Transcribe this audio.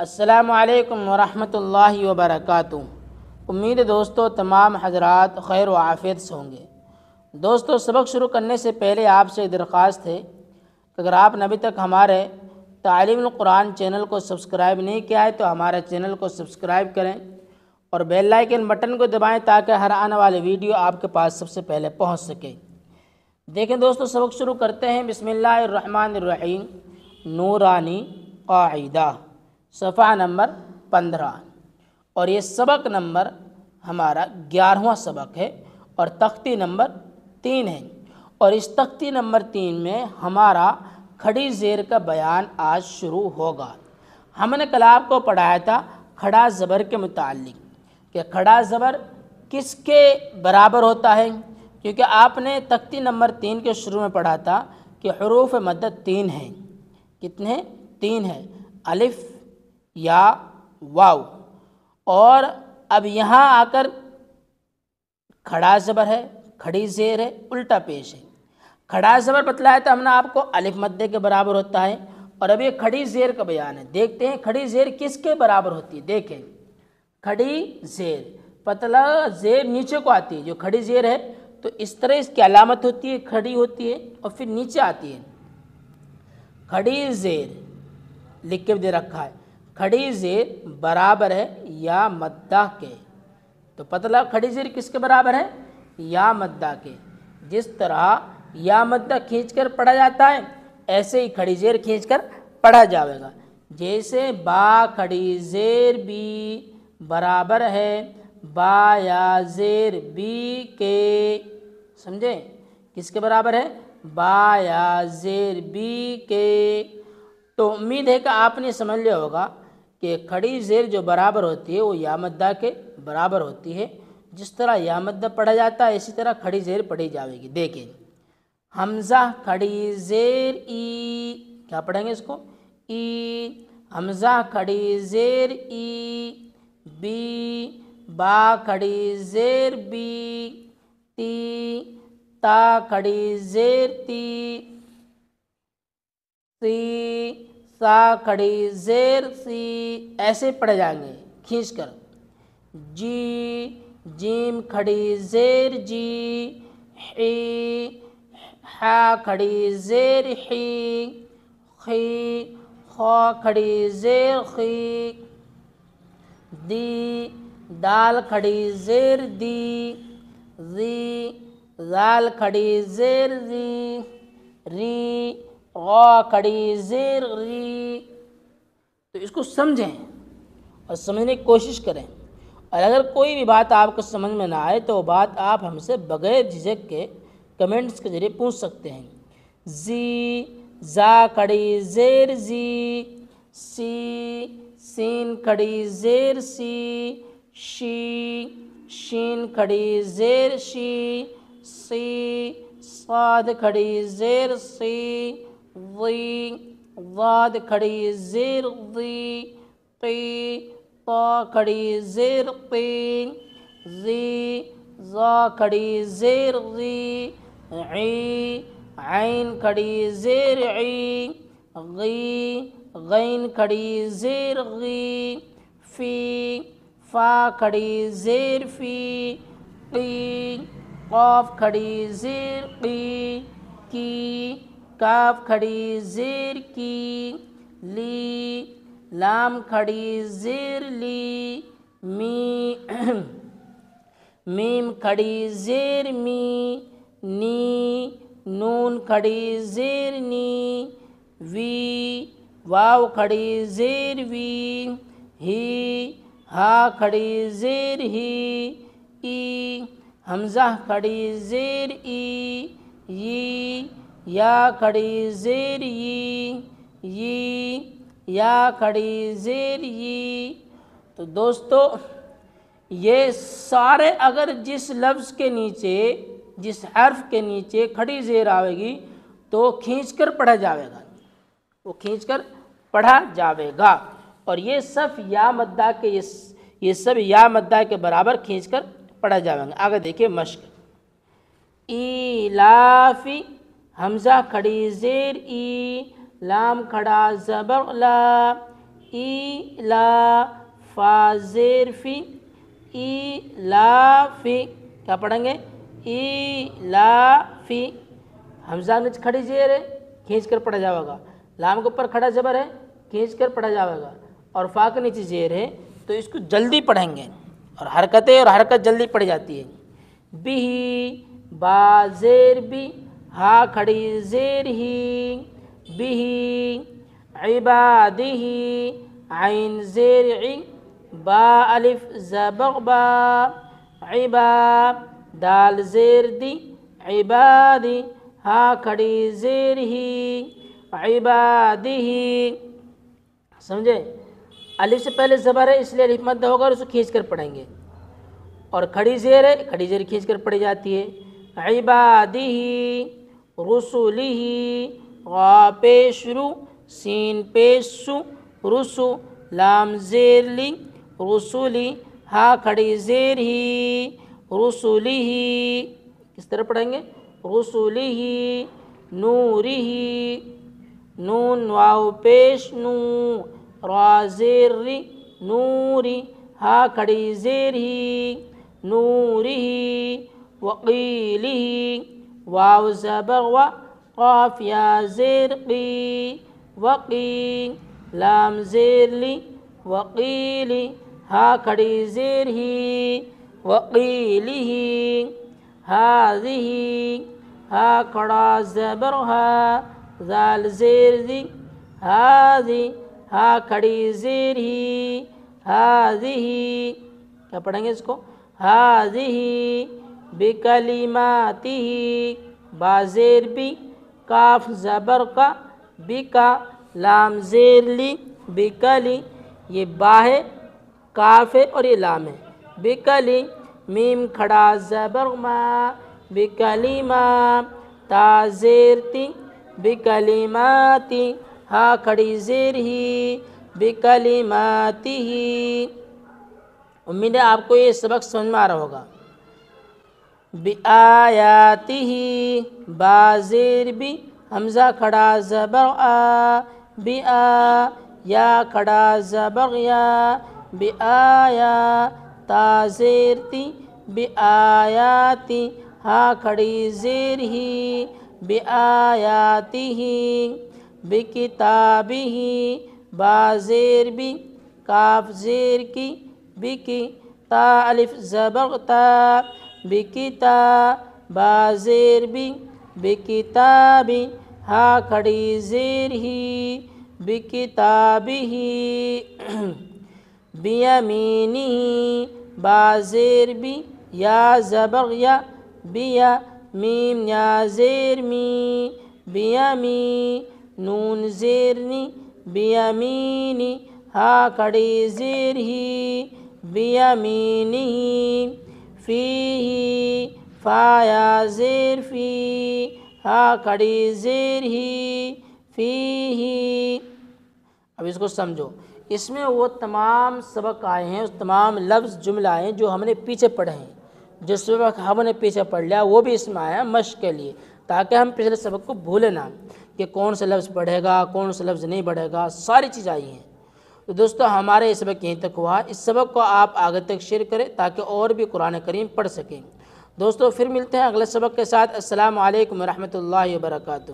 السلام علیکم ورحمۃ اللہ وبرکاتہ۔ امید ہے دوستو تمام حضرات خیر و عافیت سے ہوں گے۔ دوستو سبق شروع کرنے سے پہلے آپ سے درخواست ہے کہ اگر آپ نے ابھی تک ہمارے تعلیم القرآن چینل کو سبسکرائب نہیں کیا ہے تو ہمارے چینل کو سبسکرائب کریں اور بیل آئیکن بٹن کو دبائیں تاکہ ہر آنے والی ویڈیو آپ کے پاس سب سے پہلے پہنچ سکے۔ دیکھیں دوستو سبق شروع کرتے ہیں۔ بسم اللہ الرحمن الرحیم۔ نورانی قاعدہ صفحہ نمبر 15 اور یہ سبق نمبر ہمارا 11واں سبق ہے اور تختی نمبر 3 ہے، اور اس تختی نمبر 3 میں ہمارا کھڑی زیر کا بیان آج شروع ہوگا۔ ہم نے کل آپ کو پڑھایا تھا کھڑا زبر کے متعلق کہ کھڑا زبر کس کے برابر ہوتا ہے، کیونکہ آپ نے تختی نمبر 3 کے شروع میں پڑھا تھا کہ حروف مدد 3 ہیں۔ کتنے؟ 3 ہیں، الف یا واو، اور اب یہاں آ کر کھڑا زبر ہے، کھڑی زیر ہے، الٹا پیش ہے۔ کھڑا زبر بتلایا تھا ہم نے آپ کو الف مدے کے برابر ہوتا ہے، اور اب یہ کھڑی زیر کا بیان ہے۔ دیکھتے ہیں کھڑی زیر کس کے برابر ہوتی ہے۔ دیکھیں کھڑی زیر، پتلا زیر نیچے کو آتی ہے، جو کھڑی زیر ہے تو اس طرح اس کی علامت ہوتی ہے، کھڑی ہوتی ہے اور پھر نیچے آتی ہے۔ کھڑی زیر لکھ کے دے رکھا ہے، کھڑی زیر برابر ہے یا مدہ کے، تو پتلا کھڑی زیر کس کے برابر ہے؟ یا مدہ کے۔ جس طرح یا مدہ کھینچ کر پڑھا جاتا ہے ایسے ہی کھڑی زیر کھینچ کر پڑھا جائے گا۔ جیسے با کھڑی زیر بی برابر ہے با یا زیر بی کے، سمجھے؟ کس کے برابر ہے؟ با یا زیر بی کے۔ تو امید ہے کہ آپ نے سمجھ لیا ہوگا کہ کھڑی زیر جو برابر ہوتی ہے وہ یا مدہ کے برابر ہوتی ہے۔ جس طرح یا مدہ پڑھا جاتا ہے اسی طرح کھڑی زیر پڑھی جائے گی۔ دیکھیں حمزہ کھڑی زیر ای، کیا پڑھیں گے اس کو؟ ای۔ حمزہ کھڑی زیر ای بی، با کھڑی زیر بی تی، تا کھڑی زیر تی سی، سا کھڑی زیر سی، ایسے پڑھے جائیں گے کھینچ کر۔ جی، جیم کھڑی زیر جی، حی، ہا کھڑی زیر حی، خی، خا کھڑی زیر خی، دی، دال کھڑی زیر دی، زی، زال کھڑی زیر زی، ری، غا کھڑی زیر ری۔ تو اس کو سمجھیں اور سمجھنے کی کوشش کریں، اور اگر کوئی بھی بات آپ کو سمجھ میں نہ آئے تو وہ بات آپ ہم سے بغیر جھجک کے کمنٹس کے ذریعے پوچھ سکتے ہیں۔ زی، زا کھڑی زیر زی، سی، سین کھڑی زیر سی، شی، شین کھڑی زیر شی، سی، صاد کھڑی زیر سی، ضی، ضاد کھڑی زیر ضی، قی، طا کھڑی زیر قی، زی، ضا کھڑی زیر غی، عی، عین کھڑی زیر عی، غی، غین کھڑی زیر غی، فی، فا کھڑی زیر فی، قی، قاف کھڑی زیر قی، کی، کاف کھڑی زیر کی، لی، لام کھڑی زیر لی، می، میم کھڑی زیر می، نی، نون کھڑی زیر نی، وی، واو کھڑی زیر وی، ہی، ہا کھڑی زیر ہی، ای، حمزہ کھڑی زیر ای، یی، یا کھڑی زیر ی، ی، یا کھڑی زیر ی۔ تو دوستو یہ سارے اگر جس لفظ کے نیچے، جس حرف کے نیچے کھڑی زیر آئے گی تو کھینچ کر پڑھا جائے گا، وہ کھینچ کر پڑھا جائے گا، اور یہ سب یا مدہ کے یہ سب یا مدہ کے برابر کھینچ کر پڑھا جائے گا۔ آگے دیکھیں مشق۔ ایلافی، حمزہ کھڑی زیر ای، لام کھڑا زبر لا، لا فا زیر فی لا فی، کیا پڑھیں گے؟ لا فی، حمزہ نیچے کھڑی زیر ہے کھینچ کر پڑھا جائے گا، لام کے اوپر کھڑا زبر ہے کھینچ کر پڑھا جائے گا، اور فا کے نیچے زیر ہے تو اس کو جلدی پڑھیں گے، اور حرکت جلدی پڑھی جاتی ہے۔ بھی با زیر بھی، ہا کھڑی زیر ہی، بھی عبادہ عین زیر عی، با الف زبر با، عبا دال زیر دی، عبادی ہا کھڑی زیر ہی، عبادہ، سمجھے؟ الف سے پہلے زبر ہے اس لیے الف مد ہوگا اور اس کو کھینچ کر پڑھیں گے، اور کھڑی زیر ہے، کھڑی زیر کھینچ کر پڑھی جاتی ہے۔ عبادہ رسولہ، غا پیش رو، سین پیش سو، رسو لام زیر لی، رسولی ہا کھڑی زیر ہی، رسولہ، کس طرح پڑھیں گے؟ رسولہ، نورہ، نون واو پیش نو، را زیر ری، نوری ہا کھڑی زیر ہی، نورہ، وقیلہ، واو زبر و، قاف یا زیر قی، وقی لام زیر لی، وقیلی ہا کھڑی زیر ہی، وقیلہ، ہاذہ ہا کھڑا زبر ہا، ذال زیر دی، ہاذی ہا کھڑی زیر ہی، ہاذہ، کیا پڑھیں گے اس کو؟ ہاذہ بکلماتہ، با زیر بی، کاف زبر کا، بکا لام زیر لی، بکلی، یہ با ہے، کاف ہے اور یہ لام ہے، بکلی، میم کھڑا زبر ما، بکلیما، تا زیر تی، بکلماتی ہا کھڑی زیر ہی، بکلماتہ۔ امید ہے آپ کو یہ سبق سمجھ میں آ رہا ہوگا۔ بآیاتہ، با زیر بی، حمزہ کھڑا زبر آ، بآ، یا کھڑا زبر یا، بآیا، تا زیر تی، بآیاتی ہا کھڑی زیر ہی، بآیاتہ، بکتابہ، با زیر بی، کاف زیر کی، بکی، تا الف زبر تا، بکتا، با زیر بی، بکتابی ہا کھڑی زیر ہی، بکتابہ، بیمینہ، با زیر بی، یا زبر یا، بیا، میم یا زیر می، بیمی، نون زیر نی، بیمینی ہا کھڑی زیر ہی، بیمینہ، فیہ، فا یا زیر فی، ہا کھڑی زیر ہی، فیہ۔ اب اس کو سمجھو، اس میں وہ تمام سبق آئے ہیں، اس تمام لفظ جملہ آئے ہیں جو ہم نے پیچھے پڑھے ہیں، جو سبق ہم نے پیچھے پڑھ لیا وہ بھی اس میں آیا مشق کے لیے، تاکہ ہم پچھلے سبق کو بھولے نہ کہ کون سا لفظ پڑھے گا کون سا لفظ نہیں پڑھے گا، ساری چیز آئی ہیں۔ تو دوستو ہمارے یہ سبق یہیں تک ہوا، اس سبق کو آپ آگے تک شیئر کریں تاکہ اور بھی قرآن کریم پڑھ سکیں۔ دوستو پھر ملتے ہیں اگلے سبق کے ساتھ۔ السلام علیکم ورحمۃ اللہ وبرکاتہ۔